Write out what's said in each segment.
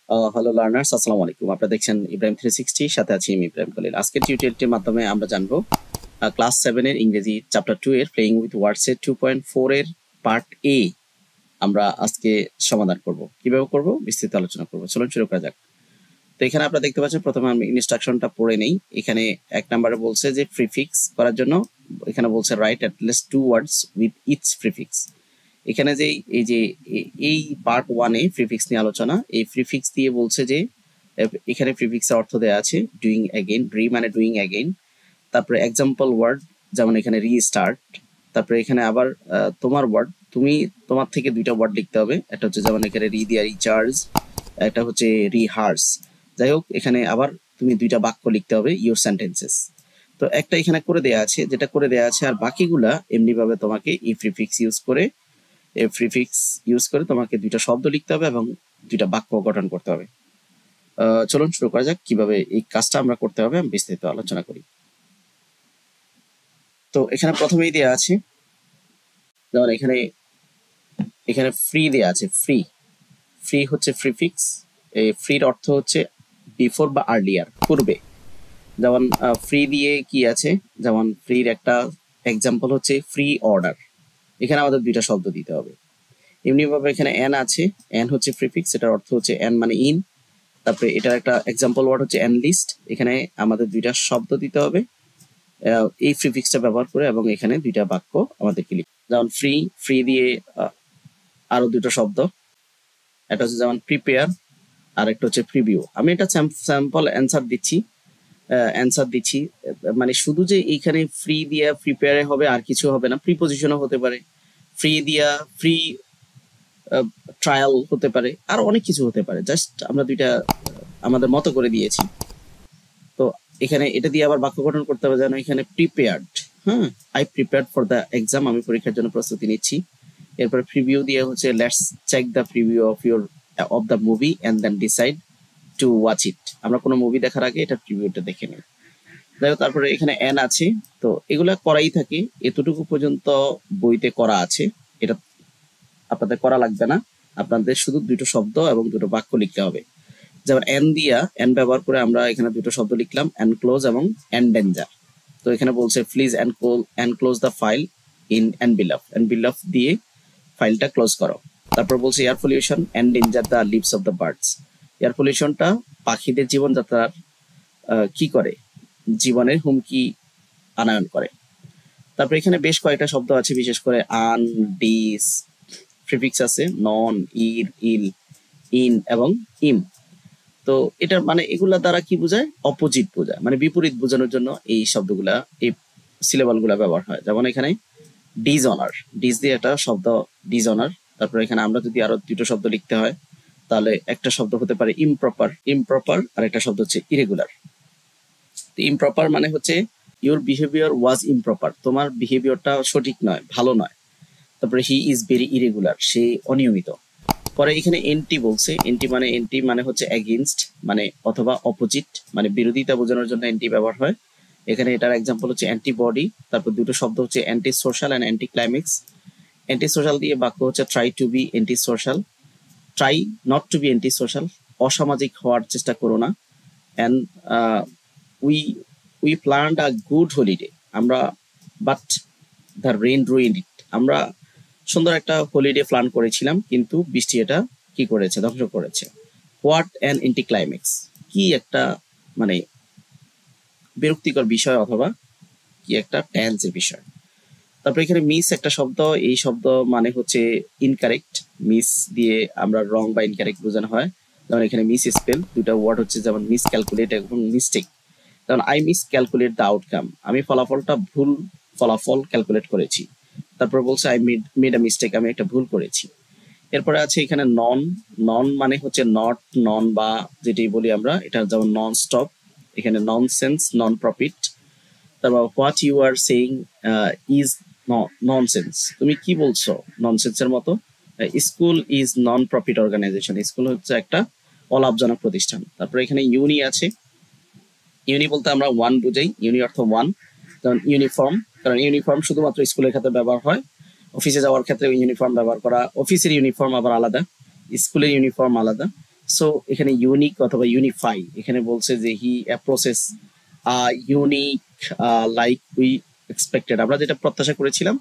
Hello learners, আসসালামু আলাইকুম। আপনারা দেখছেন ইব্রাহিম 360, সাথে আছি আমি ইব্রাহিম খলিল। আজকের টিউটোরিয়ালটির মাধ্যমে আমরা জানবো ক্লাস 7 এর ইংরেজি চ্যাপ্টার 2 এর প্লেইং উইথ ওয়ার্ডস এর 2.4 এর পার্ট এ আমরা আজকে সমাধান করব। কিভাবে করব বিস্তারিত আলোচনা করব। চলুন শুরু করা যাক। তো এখানে আপনারা দেখতে পাচ্ছেন, প্রথমে আমি ইনস্ট্রাকশনটা পড়ে নেই। এখানে এক নম্বরে বলছে যে প্রিফিক্স করার জন্য, এখানে বলছে right at least 2 words with its prefix. এখানে যে এই যে এই পার্ট 1 এ প্রিফিক্স নিয়ে আলোচনা, এই প্রিফিক্স দিয়ে বলছে যে এখানে প্রিফিক্সের অর্থ দেওয়া আছে ডুইং অ্যাগেইন, রি মানে ডুইং অ্যাগেইন, তারপরে এক্সাম্পল ওয়ার্ড যেমন এখানে রিস্টার্ট, তারপরে এখানে আবার তোমার ওয়ার্ড, তুমি তোমার থেকে দুইটা ওয়ার্ড লিখতে হবে। একটা হচ্ছে যেমন এখানে রি দিয়া রিচার্জ, একটা হচ্ছে রিহার্স। যাই হোক, এখানে আবার তুমি দুইটা বাক্য লিখতে হবে, ইউর সেন্টেন্সেস। তো একটা এখানে করে দেয়া আছে, যেটা করে দেয়া আছে, আর বাকিগুলা এমনি ভাবে তোমাকে এই প্রিফিক্স ইউজ করে তোমাকে দুইটা শব্দ লিখতে হবে এবং দুইটা বাক্য গঠন করতে হবে। চলুন শুরু করা যাক কিভাবে এই কাজটা আমরা করতে হবে, আমি বিস্তারিত আলোচনা করি। তো এখানে প্রথমেই দেয়া আছে, যেমন এখানে এখানে ফ্রি দেয়া আছে। ফ্রি হচ্ছে প্রিফিক্স। এই ফ্রির অর্থ হচ্ছে বিফোর বা আর্লিয়ার, পূর্বে। যেমন ফ্রি দিয়ে কি আছে, যেমন ফ্রির একটা এক্সাম্পল হচ্ছে ফ্রি অর্ডার। এখানে আমাদের দুইটা শব্দ দিতে হবে। এমনিভাবে এখানে এন আছে, এন হচ্ছে প্রিফিক্স, এটার অর্থ হচ্ছে এন মানে ইন। তারপরে এটার একটা এক্সাম্পল ওয়ার্ড হচ্ছে এন লিস্ট। এখানে আমাদের দুইটা শব্দ দিতে হবে এই প্রিফিক্সটা ব্যবহার করে, এবং এখানে দুইটা বাক্য আমাদেরকে লিখতে, যেমন ফ্রি দিয়ে আরো দুটো শব্দ, একটা হচ্ছে যেমন প্রিপেয়ার, আর একটা হচ্ছে প্রিভিউ। আমি এটা স্যাম্পল অ্যান্সার দিচ্ছি। মানে শুধু যে এইখানে ফ্রি দিয়া প্রিপেয়ারে হবে আর কিছু হবে না, প্রিপোজিশনও হতে পারে, ফ্রি দিয়া ফ্রি ট্রায়াল হতে পারে, আর অনেক কিছু হতে পারে। জাস্ট আমরা দুইটা আমাদের মতো করে দিয়েছি। তো এখানে এটা দিয়ে আবার বাক্য গঠন করতে হবে, যেন এখানে প্রিপেয়ার্ড, হ্যাঁ, I prepared for the exam, আমি পরীক্ষার জন্য প্রস্তুতি নিচ্ছি। এরপরে প্রিভিউ দিয়ে হচ্ছে let's check the preview of the movie and then decide to watch it. আমরা কোনো মুভি দেখার আগে এটা প্রিভিউটা দেখে নিই। যাই হোক, তারপরে এখানে এন আছে। তো এগুলা করাই থাকে, এতটুকু পর্যন্ত বইতে করা আছে। এটা আপনাদের করা লাগবে না, আপনাদের শুধু দুটো শব্দ এবং দুটো বাক্য লিখতে হবে। যেমন এন ব্যবহার করে আমরা এখানে দুটো শব্দ লিখলাম, এনক্লোজ এবং এনডেঞ্জার। তো এখানে বলছে please enclose the file in এনবিলাফ দিয়ে ফাইলটা ক্লোজ করো। তারপর বলছে air pollution endanger the lives of the birds. এয়ার পলিউশনটা পাখিদের জীবনযাত্রার কি করে, জীবনের হুমকি আনয়ন করে। তারপর এখানে বেশ কয়েকটা শব্দ আছে, বিশেষ করে আন, ডিস, প্রিফিক্স আছে নন, ইর, ইল, ইন এবং ইম। তো এটার মানে এগুলা দ্বারা কি বোঝায়, অপোজিট বোঝায়, মানে বিপরীত বোঝানোর জন্য এই শব্দগুলা, এই সিলেবল গুলা ব্যবহার হয়। যেমন এখানে ডিসঅনার, ডিস দিয়ে একটা শব্দ ডিসঅনার। তারপর এখানে আমরা যদি আরো দুটো শব্দ লিখতে হয়, তাহলে একটা শব্দ হতে পারে ইমপ্রপার, আর একটা শব্দ হচ্ছে ইরেগুলার। তো ইমপ্রপার মানে হচ্ছে ইউর বিহেভিয়ার ওয়াজ ইমপ্রপার, তোমার বিহেভিয়ারটা সঠিক নয়, ভালো নয়। তারপরে হি ইজ ভেরি ইরেগুলার, সে অনিয়মিত। পরে এখানে এন্টি মানে হচ্ছে এগেইনস্ট, মানে অথবা অপোজিট, মানে বিরোধিতা বোঝানোর জন্য এন্টি ব্যবহার হয়। এখানে এটার এক্সাম্পল হচ্ছে অ্যান্টিবডি। তারপর দুটো শব্দ হচ্ছে antisocial and anticlimax. Antisocial দিয়ে বাক্য হচ্ছে try to be antisocial, try not to be antisocial, অসামাজিক হওয়ার চেষ্টা করো না। And we we planned a good holiday, আমরা, but the rain ruined it, আমরা সুন্দর একটা হলিডে প্ল্যান করেছিলাম, কিন্তু বৃষ্টি এটা কি করেছে, ধ্বংস করেছে। হোয়াট অ্যান এন্টি ক্লাইম্যাক্স, কি একটা মানে বিরক্তিকর বিষয়, অথবা কি একটা টেন্সের বিষয়। তারপর এখানে মিস একটা শব্দ, এই শব্দ মানে হচ্ছে ইনকারেক্ট। মিস দিয়ে আমরা রং বা ইনকারেক্ট বোঝানো হয়। যেমন এখানে মিস স্পেল, দুটা ওয়ার্ড হচ্ছে যেমন মিস ক্যালকুলেট এবং মিস্টেক। যেমন I miss calculate the outcome, আমি ভুল ফলাফল ক্যালকুলেট করেছি। তারপর বলছে আই মেড আ মিস্টেক, আমি একটা ভুল করেছি। এরপরে আছে এখানে নন মানে হচ্ছে নট, নন বা যেটি বলি আমরা, এটা যেমন নন স্টপ। এখানে ননসেন্স, নন প্রফিট। তারপর what you are saying is nonsense, তুমি কি বলছো ননসেন্সের মতো। School is nonprofit organisation, school হচ্ছে একটা অলাভজনক প্রতিষ্ঠান। তারপর এখানে ইউনি আছে, ইউনি বলতে আমরা ওয়ান বুঝাই, ইউনি অর্থ ওয়ান। যেমন ইউনিফর্ম, কারণ ইউনিফর্ম শুধুমাত্র স্কুলের ক্ষেত্রে ব্যবহার হয়, অফিসে যাওয়ার ক্ষেত্রে ইউনিফর্ম ব্যবহার করা, অফিসের ইউনিফর্ম আবার আলাদা, স্কুলের ইউনিফর্ম আলাদা। সো এখানে ইউনিক অথবা ইউনিফাই, এখানে বলছে যে he process unique like we expected, আমরা যেটা প্রত্যাশা করেছিলাম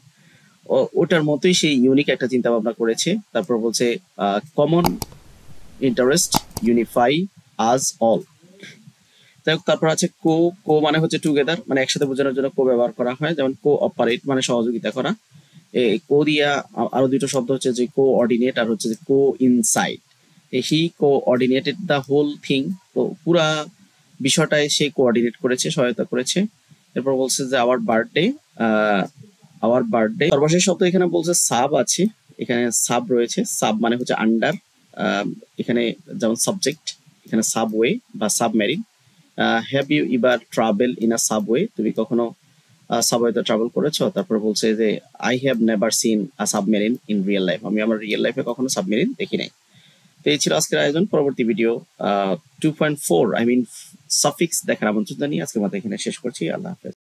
ওটার মতোই সেই ইউনিক একটা চিন্তা ভাবনা করেছে। তারপর বলছে কমন ইন্টারেস্ট ইউনিফাই আজ অল। যাই হোক, তারপর আছে কো। কো মানে হচ্ছে টুগেদার, মানে একসাথে বোঝানোর জন্য কো ব্যবহার করা হয়, যেমন কো অপারেট মানে সহযোগিতা করা। এই কো দিয়া আরো দুটো শব্দ হচ্ছে যে কো অর্ডিনেট আর হচ্ছে যে coincide. He coordinated the whole thing, তো পুরা বিষয়টায় সে কোঅর্ডিনেট করেছে, সহায়তা করেছে। এরপর বলছে যে আওয়ার বার্থডে, সর্বশেষ শব্দ এখানে বলছে সাব আছে, এখানে সাব রয়েছে। সাব মানে হচ্ছে আন্ডার, এখানে যেমন সাবজেক্ট, এখানে সাবওয়ে বা submarine. Have you ever travel in a subway, তুমি কখনো সাবওয়েতে ট্রাভেল করেছো? তারপর বলছে যে I have never seen a submarine in real life, আমি আমার রিয়েল লাইফে কখনো সাবমেরিন দেখি নাই। তো এই ছিল আজকের আয়োজন। পরবর্তী ভিডিও 2.4 সাফিক্স দেখার আমন্ত্রণ জানিয়ে আজকের মতো এখানে শেষ করছি। আল্লাহ হাফেজ।